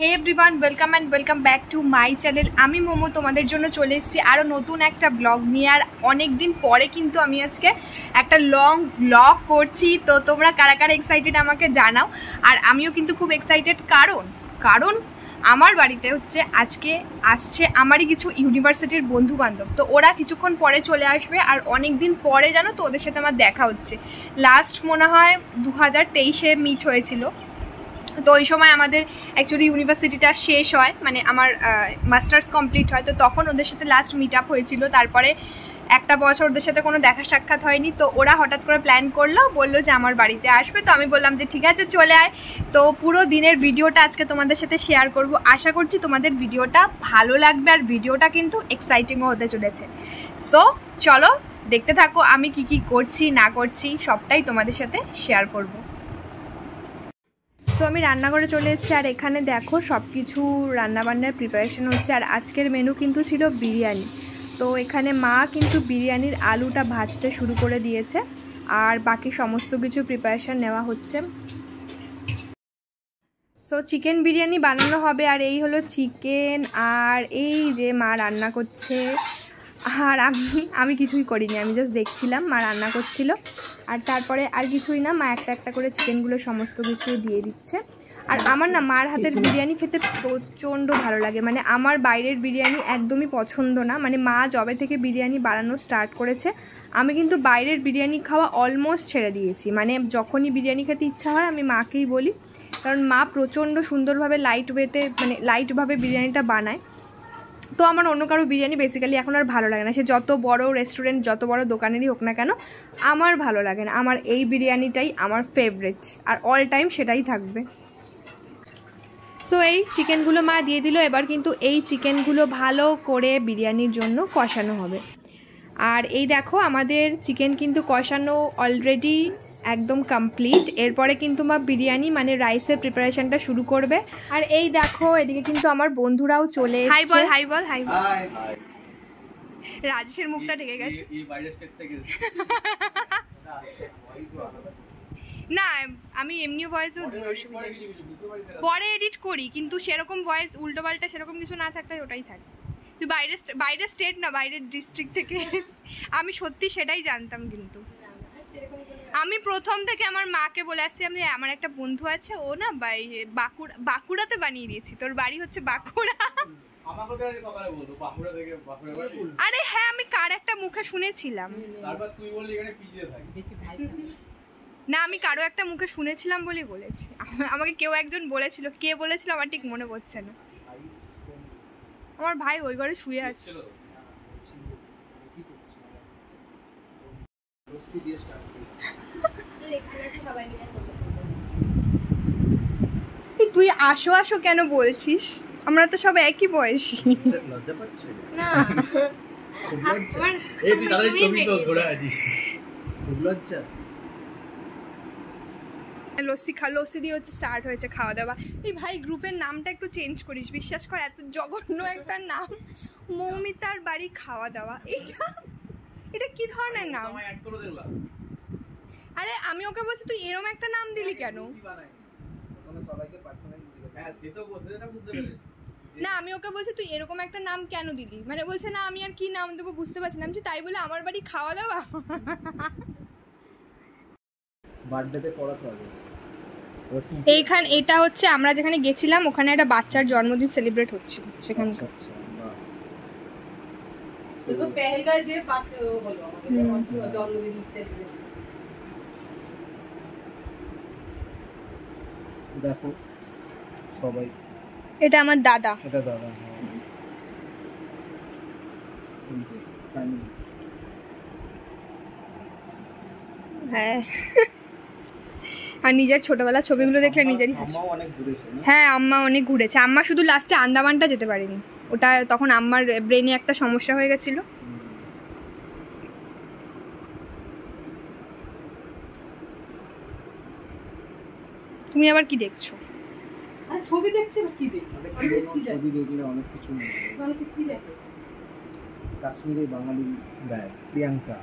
Hey everyone, welcome and welcome back to my channel. আমি মোমো তোমাদের জন্য চলে এসেছি আরও নতুন একটা ব্লগ নিয়ে। আর অনেক দিন পরে কিন্তু আমি আজকে একটা লং ব্লগ করছি। তো তোমরা কারা কারা এক্সাইটেড আমাকে জানাও। আর আমিও কিন্তু খুব এক্সাইটেড, কারণ আমার বাড়িতে হচ্ছে আজকে আসছে আমারই কিছু ইউনিভার্সিটির বন্ধু বান্ধব। তো ওরা কিছুক্ষণ পরে চলে আসবে। আর অনেক দিন পরে জানো তো ওদের সাথে আমার দেখা হচ্ছে। লাস্ট মনে হয় 2023-এ মিট হয়েছিল। তো ওই সময় আমাদের অ্যাকচুয়ালি ইউনিভার্সিটিটা শেষ হয়, মানে আমার মাস্টার্স কমপ্লিট হয়। তো তখন ওদের সাথে লাস্ট মিট আপ হয়েছিল। তারপরে একটা বছর ওদের সাথে কোনো দেখা সাক্ষাৎ হয়নি। তো ওরা হঠাৎ করে প্ল্যান করলো, বললো যে আমার বাড়িতে আসবে। তো আমি বললাম যে ঠিক আছে চলে আয়। তো পুরো দিনের ভিডিওটা আজকে তোমাদের সাথে শেয়ার করব। আশা করছি তোমাদের ভিডিওটা ভালো লাগবে। আর ভিডিওটা কিন্তু এক্সাইটিংও হতে চলেছে। সো চলো দেখতে থাকো আমি কি করছি না করছি সবটাই তোমাদের সাথে শেয়ার করব। তো আমি রান্নাঘরে চলে এসেছি। আর এখানে দেখো সব কিছু রান্নাবান্নার প্রিপারেশন হচ্ছে। আর আজকের মেনু কিন্তু ছিল বিরিয়ানি। তো এখানে মা কিন্তু বিরিয়ানির আলুটা ভাজতে শুরু করে দিয়েছে। আর বাকি সমস্ত কিছু প্রিপারেশন নেওয়া হচ্ছে। সো চিকেন বিরিয়ানি বানানো হবে। আর এই হলো চিকেন। আর এই যে মা রান্না করছে। আর আমি কিছুই করিনি, আমি জাস্ট দেখছিলাম মা রান্না করছিল। আর তারপরে আর কিছুই না, মা একটা একটা করে চিকেনগুলো সমস্ত কিছু দিয়ে দিচ্ছে। আর আমার না মার হাতের বিরিয়ানি খেতে প্রচণ্ড ভালো লাগে। মানে আমার বাইরের বিরিয়ানি একদমই পছন্দ না। মানে মা যবে থেকে বিরিয়ানি বানানো স্টার্ট করেছে আমি কিন্তু বাইরের বিরিয়ানি খাওয়া অলমোস্ট ছেড়ে দিয়েছি। মানে যখনই বিরিয়ানি খেতে ইচ্ছা হয় আমি মাকেই বলি, কারণ মা প্রচণ্ড সুন্দরভাবে লাইটভাবে বিরিয়ানিটা বানায়। তো আমার অন্য কারো বিরিয়ানি বেসিক্যালি এখন আর ভালো লাগে না। সে যত বড় রেস্টুরেন্ট যত বড় দোকানেরই হোক না কেন, আমার ভালো লাগে না। আমার এই বিরিয়ানিটাই আমার ফেভারিট, আর অল টাইম সেটাই থাকবে। সো এই চিকেনগুলো মা দিয়ে দিল। এবার কিন্তু এই চিকেনগুলো ভালো করে বিরিয়ানির জন্য কষানো হবে। আর এই দেখো আমাদের চিকেন কিন্তু কষানো অলরেডি একদম কমপ্লিট। এরপরে কিন্তু মা বিরিয়ানি মানে রাইসের প্রিপারেশনটা শুরু করবে। আর এই দেখো এদিকে কিন্তু আমার বন্ধুরাও চলে এসেছে। হাই বল রাজেশের মুখটা ঢেকে গেছে। না আমি এমনি ভয়েসও পরে এডিট করি, কিন্তু সেরকম ভয়েস উল্টোপাল্টা সেরকম কিছু না থাকলে ওটাই থাকে। তুই বাইরের স্টেট না বাইরের ডিস্ট্রিক্ট থেকে আমি সত্যি সেটাই জানতাম। কিন্তু আমি প্রথম থেকে আমার মাকে বলে আসছি আমি আমার একটা বন্ধু আছে, ও না বাঁকুড়াতে বানিয়ে দিয়েছি। তোর বাড়ি হচ্ছে বাঁকুড়া। আরে হ্যাঁ, আমি কার একটা মুখে শুনেছিলাম। না আমি কারো একটা মুখে শুনেছিলাম বলেই বলেছি। আমাকে কেউ একজন বলেছিল, কে বলেছিল আমার ঠিক মনে পড়ছে না। আমার ভাই ওই ঘরে শুয়ে আছে। তুই আসো কেন বলছিস? আমরা তো সব একই বয়সী। না লস্যি দিয়ে হচ্ছে স্টার্ট হয়েছে খাওয়া দাওয়া। এই ভাই গ্রুপের নামটা একটু চেঞ্জ করিস, বিশ্বাস কর এত জঘন্য একটা নাম, মৌমিতার বাড়ি খাওয়া দাওয়া। এটা কি ধরনের নাম? আরে আমি ওকে বলছি তুই এরকম একটা নাম দিলি কেন? না আমি ওকে বলছি তুই এরকম একটা নাম কেন দিলি, মানে বলছে না আমি আর কি নাম দেবো বুঝতে পারছি না। আমি তাই বলে আমার বাড়ি খাওয়া দাওয়া। বার্থডেতে করাতে হবে। এটা হচ্ছে আমরা যেখানে গেছিলাম ওখানে একটা বাচ্চার জন্মদিন সেলিব্রেট হচ্ছিল সেখানে। দেখো সবাই, এটা আমার দাদা। হ্যাঁ আর নিজের ছোটবেলার ছবিগুলো দেখলে নিজেরই হাসি। হ্যাঁ আম্মা অনেক ঘুরেছে। আম্মা শুধু লাস্টে আন্দামানটা যেতে পারেনি, ওটা তখন আম্মার ব্রেনে একটা সমস্যা হয়ে গেছিল। তুমি আবার কি দেখছো? ছবি দেখছি কি দেখলে অনেক কিছু কাশ্মীরি বাঙালি ব্যাগ প্রিয়াঙ্কা।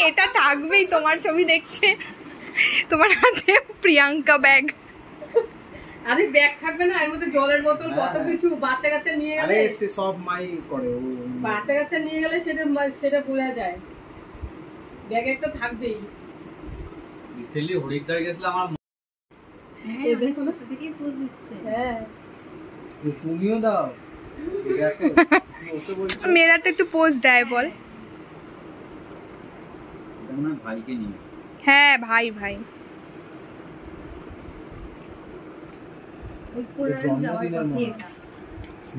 এটা থাকবেই, তোমার ছবি দেখছে তোমার হাতে প্রিয়াঙ্কা ব্যাগ। আরে ব্যাগ থাকবে না, এর মধ্যে জলের বোতল কত কিছু, বাচ্চা কাচ্চা নিয়ে গেলে আরে সে সব মাই করে, বাচ্চা কাচ্চা নিয়ে গেলে সেটা বোঝা যায়, ব্যাগ একটা থাকবেই। রিসেন্টলি হরিদ্বার গেছিলাম, আমার এই দেখো না, ছোট থেকেই পোজ দিচ্ছে। হ্যাঁ তুমিও দাও। মেয়েরা তো একটু পোজ দেয় বল। আমার ভাইকে নিয়ে হ্যাঁ ভাই ভাই ওই কোলারে যাওয়ার পথে এটা।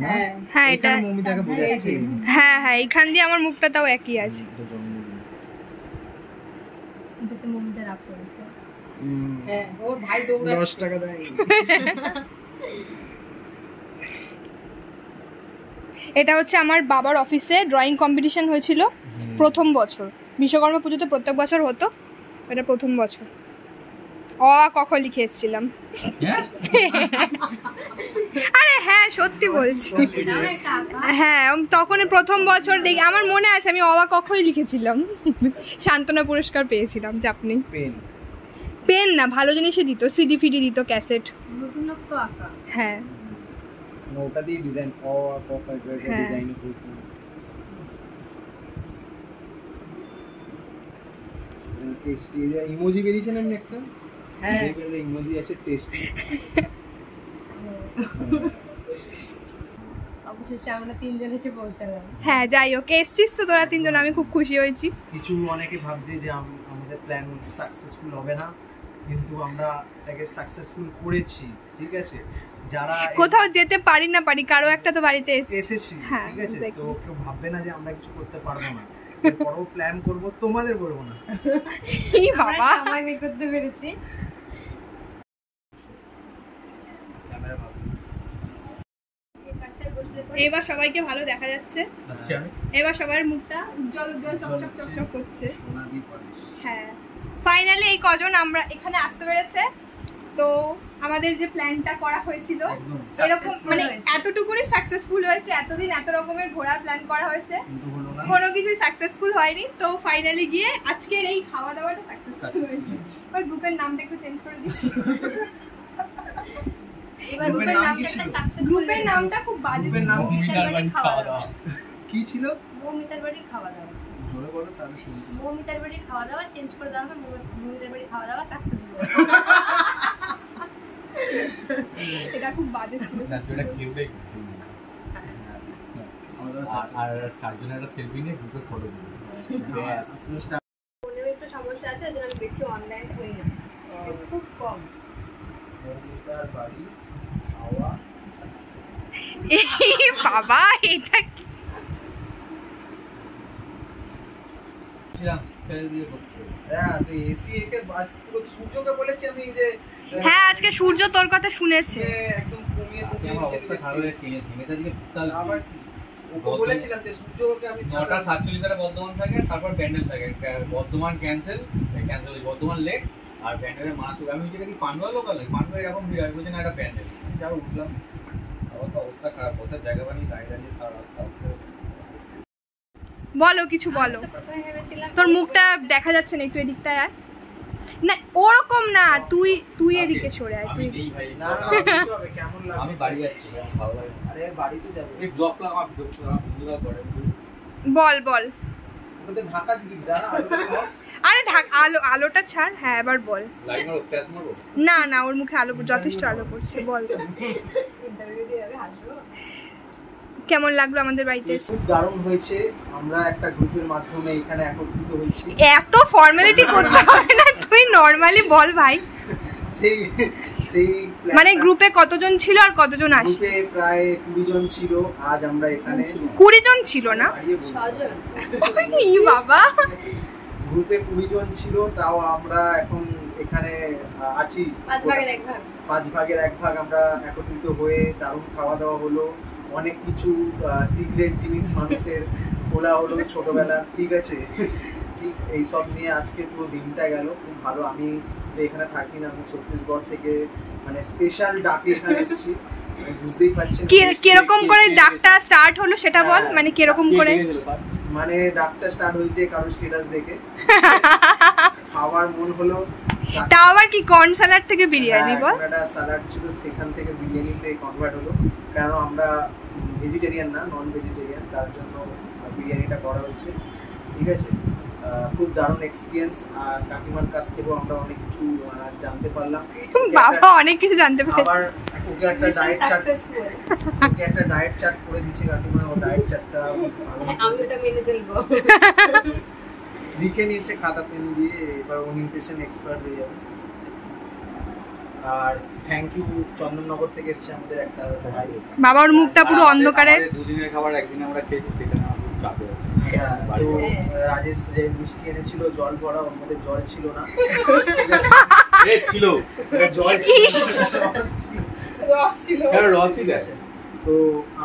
হ্যাঁ হ্যাঁ এটা মমিতাকে বোঝাচ্ছে হ্যাঁ হ্যাঁ এইখান দিয়ে আমার মুখটা তাও একই আছে। এটাতে মমিটা রাগ করেছে। হ্যাঁ ওর ভাই দৌড়ায়। 10 টাকা দেয়। এটা হচ্ছে আমার বাবার অফিসে ড্রয়িং কম্পিটিশন হয়েছিল প্রথম বছর, বিশ্বকর্মা পুজোতে প্রত্যেক বছর হতো, এটা প্রথম বছর। অ আ ক খ লিখে এসেছিলাম। আরে হ্যাঁ সত্যি বলছি, হ্যাঁ তখন প্রথম বছর দেখি আমার মনে আছে আমি অ আ ক খই লিখেছিলাম। সান্ত্বনা পুরস্কার পেয়েছিলাম। যে আপনি পেন পেন না, ভালো জিনিসই দিত, সিডি ফিডি দিত, ক্যাসেট। নতুনত্ব আঁকা। হ্যাঁ ওটা দিয়ে ডিজাইন ডিজাইন করতে টেস্টি ইমোজি বেরিয়েছে না একটা। হ্যাঁ ইমোজি আছে টেস্টি। অবশেষে আমরা তিনজন এসে পৌঁছালাম। হ্যাঁ যাই হোক এসছিস তো তোরা তিনজন, আমি খুব খুশি হয়েছি। কিছু অনেকে ভাবছে যে আমাদের প্ল্যান সাকসেসফুল হবে না, কিন্তু আমরা এটাকে সাকসেসফুল করেছি। ঠিক আছে, যারা কোথাও যেতে পারি না পারি কারো একটা তো বাড়িতে এসেছি, হ্যাঁ, ঠিক আছে, exactly. তো কেউ ভাববে না যে আমরা কিছু করতে পারবো না। এরপরও প্ল্যান করব, তোমাদের বলবো না। কি বাবা, আমরা সময় বের করতে পেরেছি। ক্যামেরা ভালো। এই পাশটায় বসলে পরে এবার সবাইকে ভালো দেখা যাচ্ছে, আসছি আমি। এবার সবার মুখটা উজ্জ্বল উজ্জ্বল চকচক চকচক করছে। সোনাদি পলিশ। হ্যাঁ ফাইনালি এই কজন আমরা এখানে আসতে পেরেছে। তো আমাদের যে প্ল্যানটা করা হয়েছিল একদম এরকম Successful মানে হয়েছে। এতটুকুনি সাকসেসফুল হয়েছে, এতদিন এত রকমের ঘোরার প্ল্যান করা হয়েছে, কিন্তু হলো না। কোনো কিছুই সাকসেসফুল হয়নি। তো ফাইনালি গিয়ে আজকের এই খাওয়া দাওয়াটা সাকসেসফুল Successful হয়েছে। হয়েছে। আর গ্রুপের নামটা একটু চেঞ্জ করে দিচ্ছি। এবার গ্রুপের গ্রুপের নাম নামটা কি একটা ছিল? সাকসেসফুল গ্রুপের নামটা খুব বাজে গ্রুপের ছিল। নাম কি ছিল? মৌমিতার বাড়ির খাওয়া দাওয়া। কি ছিল? মৌমিতার বাড়ির খাওয়া দাওয়া। জোরে বলো তাহলে শুনতে। মৌমিতার বাড়ির খাওয়া দাওয়া চেঞ্জ করে দেওয়া হবে, মৌমিতার বাড়ির খাওয়া দাওয়া সাকসেসফুল। এটা খুব বাজে ছিল। না তুই এটা খেয়ে দেখ। আমাদের আর চারজনের একটা সেলফি নিয়ে গ্রুপে ফটো দিবি। ফোনের একটু সমস্যা আছে, ওই জন্য আমি বেশি অনলাইন করি না, খুব কম। মৌমিতার বাড়ি খাওয়া সাকসেসফুল। এই বাবা এটা কি? হ্যাঁ, তো এসি একে পুরো সূর্যকে বলেছি আমি যে হ্যাঁ আজকে সূর্য তোর কথা শুনেছে। একদম কমিয়ে আমার অবস্থা খারাপ হয়ে গেছে, ভেঙে দিকে বিশাল। আবার কি ওকে বলেছিলাম যে সূর্যকে আমি 9:47 বর্ধমান থাকে, তারপর ব্যান্ডেল থাকে। বর্ধমান ক্যান্সেল বর্ধমান লেট, আর ব্যান্ডেলের মাথা। আমি যেটা কি পান্ডুয়া লোকাল, পান্ডুয়া এরকম ভিড় হয়, বলছে না এটা ব্যান্ডেল। যাও উঠলাম, আবার তো অবস্থা খারাপ, বসার জায়গা বানিয়ে দাঁড়িয়ে দাঁড়িয়ে সারা রাস্তা আসতে হবে। বলো কিছু বলো, আমি তো প্রথমে ভেবেছিলাম তোর মুখটা দেখা যাচ্ছে না, একটু এদিকটায় আয়। না ওরকম না, তুই এদিকে সরে আয়। আমি তুই নেই ভাই, না না বুঝতে হবে কেমন লাগবে। আমি বাড়ি যাচ্ছি, আমার ভালো লাগে না। আরে বাড়িতে যাব। এই ব্লগটা আমার বন্ধুরা করে। বল বল। ওদের ঢাকা দিদি দাঁড়া আলোটা সব। আরে আলোটা ছাড়, হ্যাঁ এবার বল। লাইট মারো, ফ্ল্যাশ মারো। না না ওর মুখে আলো যথেষ্ট আলো পড়ছে, বল ইন্টারভিউ দিয়ে যাবে, হাসবো। কেমন লাগলো আমাদের বাড়িতে এসে? খুব দারুণ হয়েছে। আমরা একটা গ্রুপের মাধ্যমে এখানে একত্রিত হয়েছি। এত ফর্মালিটি করতে হবে না, তুই নরমালি বল ভাই। সেই সেই মানে গ্রুপে কতজন ছিল আর কতজন আসে? গ্রুপে প্রায় 20 জন ছিল। আজ আমরা এখানে 20 জন ছিল না? বাড়িয়ে বলবো। 6 জন। ই বাবা, গ্রুপে 20 জন ছিল, তাও আমরা এখন এখানে আছি 5 ভাগের 1 ভাগ। 5 ভাগের 1 ভাগ আমরা একত্রিত হয়ে দারুণ খাওয়া দাওয়া হলো। অনেক কিছু সিক্রেট জিনিস মানুষের খোলা হলো ছোটবেলা, ঠিক আছে, ঠিক এইসব নিয়ে আজকে পুরো দিনটা গেল খুব ভালো। আমি তো এখানে থাকি না, আমি ছত্তিশগড় থেকে মানে স্পেশাল ডাকে এখানে এসেছি। বুঝতেই পারছেন কিরকম করে ডাকটা স্টার্ট হলো সেটা বল, মানে কিরকম করে? মানে ডাকটা স্টার্ট হয়েছে কারোর স্ট্যাটাস দেখে। খাওয়ার মন হলো, তাও আবার কি কর্ন স্যালাড থেকে বিরিয়ানি বল? একটা স্যালাড ছিল, সেখান থেকে বিরিয়ানিতে কনভার্ট হলো, কারণ আমরা ভেজিটেরিয়ান না, নন ভেজিটেরিয়ান, তার জন্য বিরিয়ানিটা করা হয়েছে। ঠিক আছে, খুব দারুণ এক্সপিরিয়েন্স। আর কাকিমার কাছ থেকেও আমরা অনেক কিছু জানতে পারলাম। বাবা অনেক কিছু জানতে পারছি। আবার ওকে একটা ডায়েট চার্ট করে দিচ্ছে কাকিমা, ও ডায়েট চার্টটা আমি ওটা মেনে চলবো। লিখে নিয়েছে খাতা পেন দিয়ে, এবার ও নিউট্রিশন এক্সপার্ট হয়ে যাবে। আর থ্যাংক ইউ চন্দননগর থেকে এসেছে আমাদের একটা ভাই। বাবা ওর মুখটা পুরো অন্ধকারে। দুদিনের খাবার একদিন আমরা খেয়েছি, সেটা না খুব চাপে আছে। তো রাজেশ যে মিষ্টি এনেছিল জল ভরা, ওর মধ্যে জল ছিল না, ছিল জল রস ছিল। রসই গেছে। তো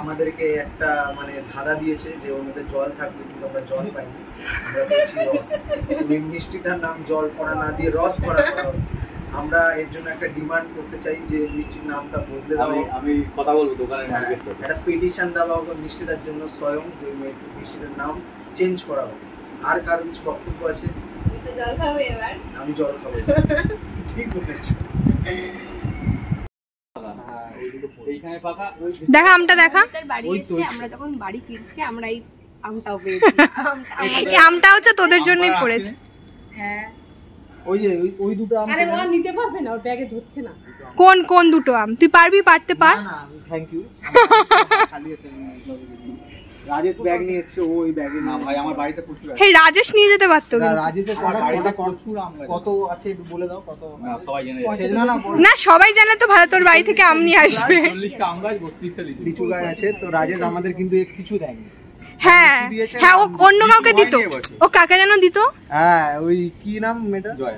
আমাদেরকে একটা মানে ধাঁধা দিয়েছে যে ওর মধ্যে জল থাকবে, কিন্তু আমরা জল পাইনি, আমরা পেয়েছি রস। ওই মিষ্টিটার নাম জল ভরা না দিয়ে রস ভরা করা হবে। আমরা এর জন্য একটা ডিমান্ড করতে চাই যে মিষ্টির নামটা বদলে দাও। আমি কথা বলবো দোকানের মালিকের সাথে, একটা পিটিশন দেওয়া হোক মিষ্টিটার জন্য স্বয়ং, যে মিষ্টিটার নাম চেঞ্জ করা হোক। আর কারো কিছু বক্তব্য আছে? তুমি তো জল খাবে এবার। আমি জল খাবো। ঠিক বলেছি। এইখানে পাকা দেখা আমটা দেখা। আমাদের বাড়ি ওই তো এসে আমরা যখন বাড়ি ফিরছি আমরা এই আমটাও পেয়েছি। এই আমটা হচ্ছে তোদের জন্যই পড়েছে। হ্যাঁ, ওই যে ওই দুটো আম। আরে ও নিতে পারবে না, ওর ব্যাগে ধরছে না। কোন কোন দুটো আম তুই পারবি? পারতে পার। না থ্যাংক ইউ। খালি হাতে রাজেশ ব্যাগ নিয়ে এসেছে, ও ওই ব্যাগে না ভাই, আমার বাড়িতে প্রচুর আছে। হে রাজেশ নিয়ে যেতে পারতো কিন্তু। রাজেশের আমার বাড়িতে কটা প্রচুর আম গাছ কত আছে একটু বলে দাও। কত? না, সবাই জেনে না না না সবাই জানে তো ভালো, তোর বাড়ি থেকে আম নিয়ে আসবে। 40টা আম গাছ, 32টা লিচু গাছ আছে। তো রাজেশ আমাদের কিন্তু কিছু দেয়নি। হ্যাঁ হ্যাঁ, ও অন্য কাউকে দিত। ও কাকে যেন দিত। হ্যাঁ, ওই কি নাম মেয়েটা? জয়া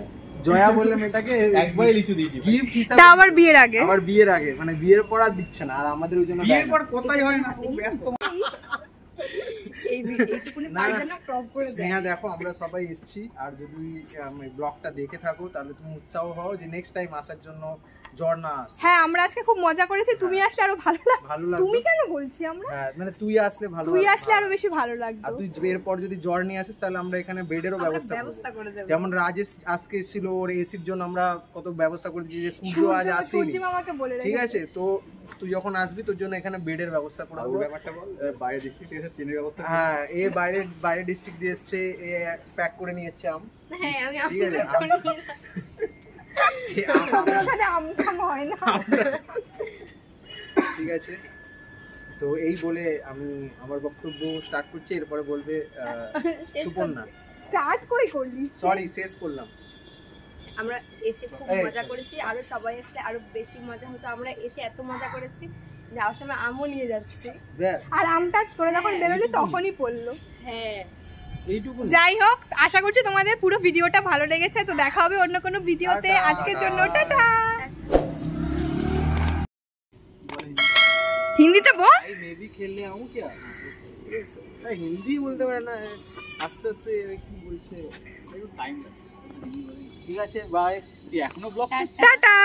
জয়া বললে মেয়েটাকে একবারই লিচু দিয়েছি। গিফট হিসাবে। তা আবার বিয়ের আগে। আবার বিয়ের আগে, মানে বিয়ের পর আর দিচ্ছে না, আর আমাদের ওই জন্য বিয়ের পর কোথায় হয় না, খুব ব্যস্ত। এই এইটুকুনি না, পাই না। যেন টপ করে দেয়। স্নেহা দেখো আমরা সবাই এসেছি, আর যদি ব্লগটা দেখে থাকো তাহলে তুমি উৎসাহ হও যে নেক্সট টাইম আসার জন্য। জ্বর না আস, হ্যাঁ আমরা আজকে খুব মজা করেছি, তুমি আসলে আরো ভালো লাগবে। ভালো তুমি লাগবে। কেন বলছি আমরা? হ্যাঁ, মানে তুই আসলে ভালো, তুই আসলে আরো বেশি ভালো লাগতো। আর তুই এরপর যদি জ্বর নিয়ে আসিস তাহলে আমরা এখানে বেডেরও আমরা ব্যবস্থা ব্যবস্থা করে দেব। যেমন রাজেশ আজকে ছিল, ওর এসির জন্য আমরা কত ব্যবস্থা করেছি, যে সূর্য আজ আসেনি। সূর্যি মামাকে বলে ঠিক রেখেছি। আছে, তো তুই যখন আসবি তোর জন্য এখানে বেডের ব্যবস্থা করে আর দেবো। ওই ব্যাপারটা বল, বাইরে ডিস্ট্রিক্ট এসে ট্রেনের ব্যবস্থা করে। হ্যাঁ, এ বাইরে ডিস্ট্রিক্ট দিয়ে এসছে, এ প্যাক করে নিয়ে যাচ্ছে আম। হ্যাঁ আমি ঠিক আছে, এখন এই আম আমরা- এখানে আম খাম হয় না। ঠিক আছে, তো এই বলে আমি আমার বক্তব্য স্টার্ট করছি, এরপরে বলবে শেষ সুপর্ণা। স্টার্ট কই করলি? সরি, শেষ করলাম। আমরা এসে খুব এই, মজা করেছি, আরো সবাই আসলে আরো বেশি মজা হতো। আমরা এসে এত মজা করেছি, যাওয়ার সময় আমও নিয়ে যাচ্ছি। ব্যাস আর আমটা তোরা যখন বেরোলি তখনই পড়লো। হ্যাঁ, এইটুকু। যাই হোক, আশা করছি তোমাদের পুরো ভিডিওটা ভালো লেগেছে। তো দেখা হবে অন্য কোনো ভিডিওতে। টাটা। আজকের জন্য টাটা। হিন্দিতে বল। মেবি খেললে আমু কি হিন্দি বলতে পারে না, আস্তে আস্তে কি বলছে। একটু টাইম লাগে। ঠিক আছে, বাই। তুই এখনো ব্লগ টাটা।